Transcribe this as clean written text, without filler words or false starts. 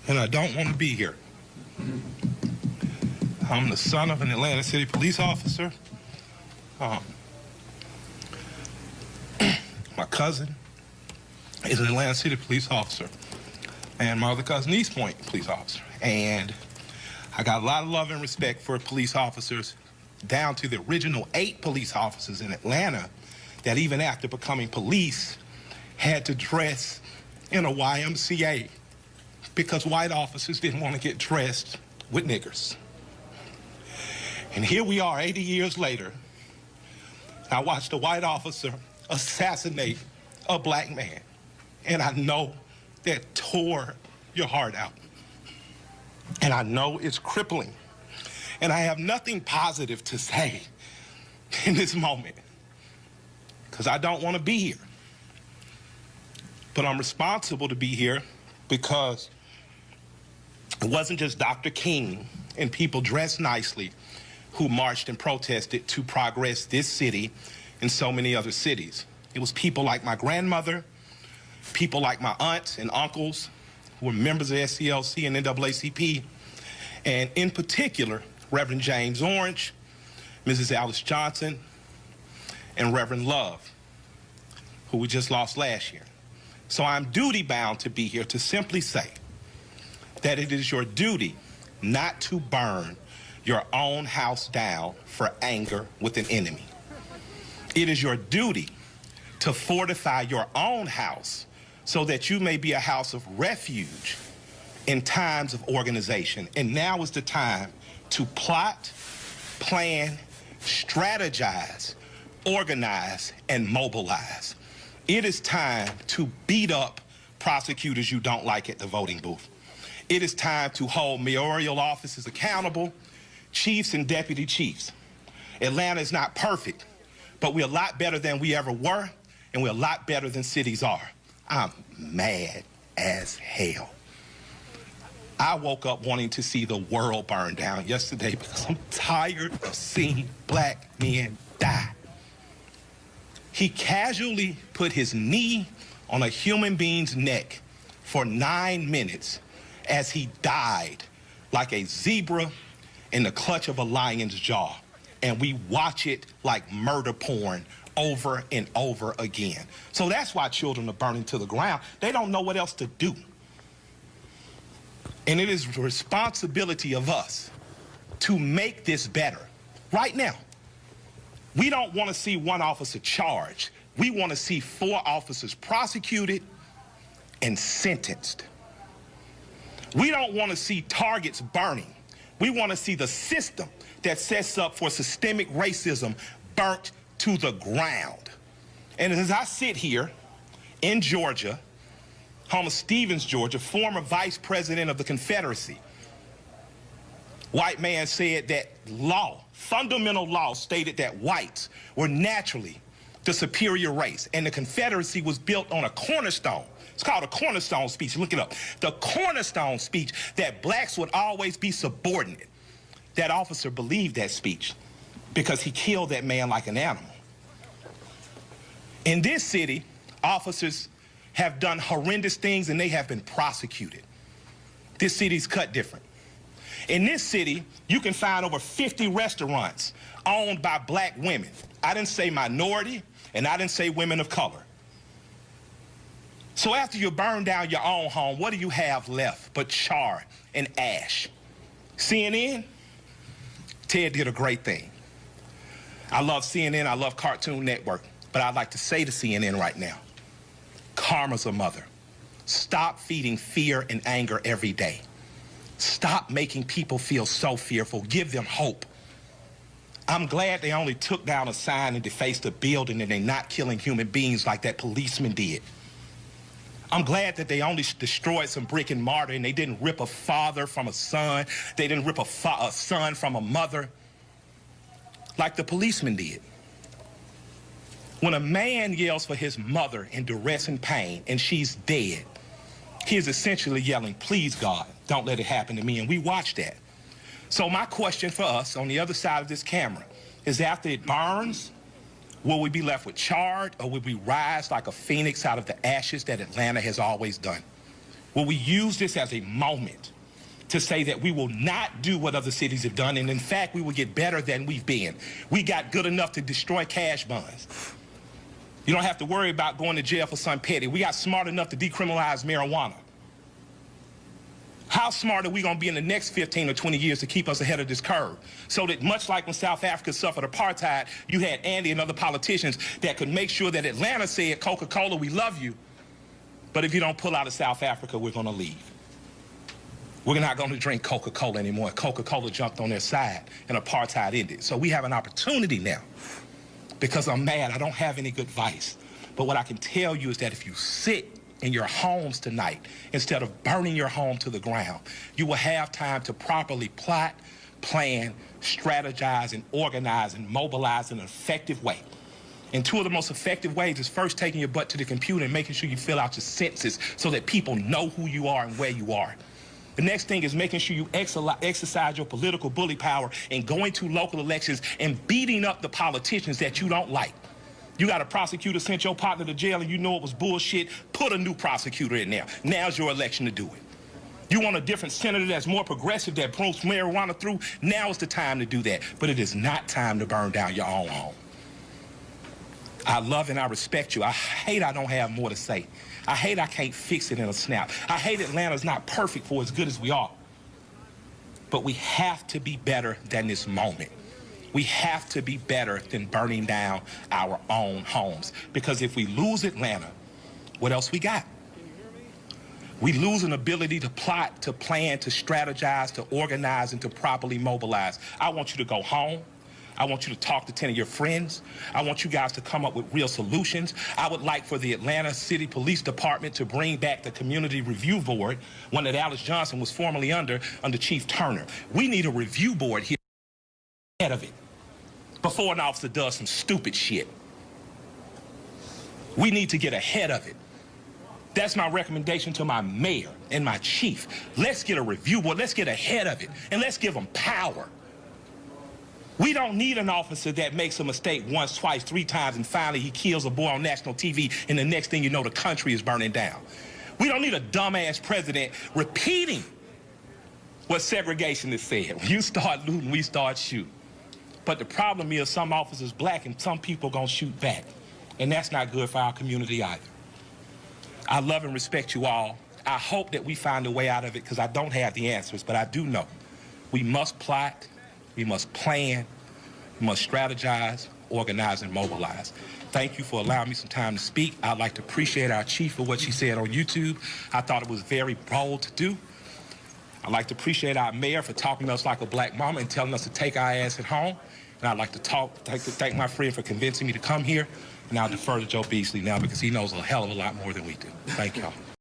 and I don't want to be here. I'm the son of an Atlanta City police officer. My cousin is an Atlanta City police officer, and my other cousin, East Point police officer. And I got a lot of love and respect for police officers, down to the original 8 police officers in Atlanta that even after becoming police had to dress in a YMCA because white officers didn't want to get dressed with niggers. And here we are 80 years later. I watched a white officer assassinate a black man. And I know that tore your heart out. And I know it's crippling. And I have nothing positive to say in this moment because I don't want to be here. But I'm responsible to be here because it wasn't just Dr. King and people dressed nicely who marched and protested to progress this city and so many other cities. It was people like my grandmother, people like my aunts and uncles who were members of SCLC and NAACP, and in particular, Reverend James Orange, Mrs. Alice Johnson, and Reverend Love, who we just lost last year. So I'm duty-bound to be here to simply say that it is your duty not to burn your own house down for anger with an enemy. It is your duty to fortify your own house so that you may be a house of refuge in times of organization. And now is the time to plot, plan, strategize, organize, and mobilize. It is time to beat up prosecutors you don't like at the voting booth. It is time to hold mayoral offices accountable, chiefs and deputy chiefs. Atlanta is not perfect, but we're a lot better than we ever were, and we're a lot better than cities are. I'm mad as hell. I woke up wanting to see the world burn down yesterday because I'm tired of seeing black men die. He casually put his knee on a human being's neck for 9 minutes as he died like a zebra in the clutch of a lion's jaw. And we watch it like murder porn over and over again. So that's why children are burning to the ground. They don't know what else to do. And it is the responsibility of us to make this better right now. We don't want to see one officer charged. We want to see 4 officers prosecuted and sentenced. We don't want to see targets burning. We want to see the system that sets up for systemic racism burnt to the ground. And as I sit here in Georgia, home of Stevens, Georgia, former vice president of the Confederacy, white man said that law, fundamental law, stated that whites were naturally the superior race, and the Confederacy was built on a cornerstone. It's called a cornerstone speech. Look it up. The cornerstone speech that blacks would always be subordinate. That officer believed that speech because he killed that man like an animal. In this city, officers have done horrendous things and they have been prosecuted. This city's cut different. In this city, you can find over 50 restaurants owned by black women. I didn't say minority, and I didn't say women of color. So after you burn down your own home, what do you have left but char and ash? CNN? Ted did a great thing. I love CNN, I love Cartoon Network, but I'd like to say to CNN right now, karma's a mother. Stop feeding fear and anger every day. Stop making people feel so fearful. Give them hope. I'm glad they only took down a sign and defaced a building and they're not killing human beings like that policeman did. I'm glad that they only destroyed some brick and mortar and they didn't rip a father from a son. They didn't rip a son from a mother like the policeman did. When a man yells for his mother in duress and pain and she's dead, he is essentially yelling, please, God, don't let it happen to me. And we watch that. So my question for us on the other side of this camera is, after it burns, will we be left with charred, or will we rise like a phoenix out of the ashes that Atlanta has always done? Will we use this as a moment to say that we will not do what other cities have done, and in fact, we will get better than we've been? We got good enough to destroy cash bonds. You don't have to worry about going to jail for something petty. We got smart enough to decriminalize marijuana. How smart are we going to be in the next 15 or 20 years to keep us ahead of this curve? So that much like when South Africa suffered apartheid, you had Andy and other politicians that could make sure that Atlanta said, Coca-Cola, we love you, but if you don't pull out of South Africa, we're going to leave. We're not going to drink Coca-Cola anymore. Coca-Cola jumped on their side and apartheid ended. So we have an opportunity now. Because I'm mad, I don't have any good advice. But what I can tell you is that if you sit in your homes tonight, instead of burning your home to the ground, you will have time to properly plot, plan, strategize, and organize and mobilize in an effective way. And two of the most effective ways is first taking your butt to the computer and making sure you fill out your census so that people know who you are and where you are. The next thing is making sure you exercise your political bully power and going to local elections and beating up the politicians that you don't like. You got a prosecutor sent your partner to jail and you know it was bullshit, put a new prosecutor in there. Now's your election to do it. You want a different senator that's more progressive, that promotes marijuana through, now is the time to do that. But it is not time to burn down your own home. I love and I respect you. I hate I don't have more to say. I hate I can't fix it in a snap. I hate Atlanta's not perfect for as good as we are. But we have to be better than this moment. We have to be better than burning down our own homes. Because if we lose Atlanta, what else we got? We lose an ability to plot, to plan, to strategize, to organize, and to properly mobilize. I want you to go home. I want you to talk to 10 of your friends. I want you guys to come up with real solutions. I would like for the Atlanta City Police Department to bring back the Community Review Board, one that Alice Johnson was formerly under Chief Turner. We need a review board here ahead of it before an officer does some stupid shit. We need to get ahead of it. That's my recommendation to my mayor and my chief. Let's get a review board. Let's get ahead of it, and let's give them power. We don't need an officer that makes a mistake once, twice, 3 times, and finally he kills a boy on national TV, and the next thing you know, the country is burning down. We don't need a dumbass president repeating what segregationists said. When you start looting, we start shooting. But the problem is some officers black and some people gonna shoot back. And that's not good for our community either. I love and respect you all. I hope that we find a way out of it because I don't have the answers, but I do know we must plot, we must plan, we must strategize, organize, and mobilize. Thank you for allowing me some time to speak. I'd like to appreciate our chief for what she said on YouTube. I thought it was very bold to do. I'd like to appreciate our mayor for talking to us like a black mama and telling us to take our ass at home. And I'd like to thank my friend for convincing me to come here. And I'll defer to Joe Beasley now because he knows a hell of a lot more than we do. Thank y'all.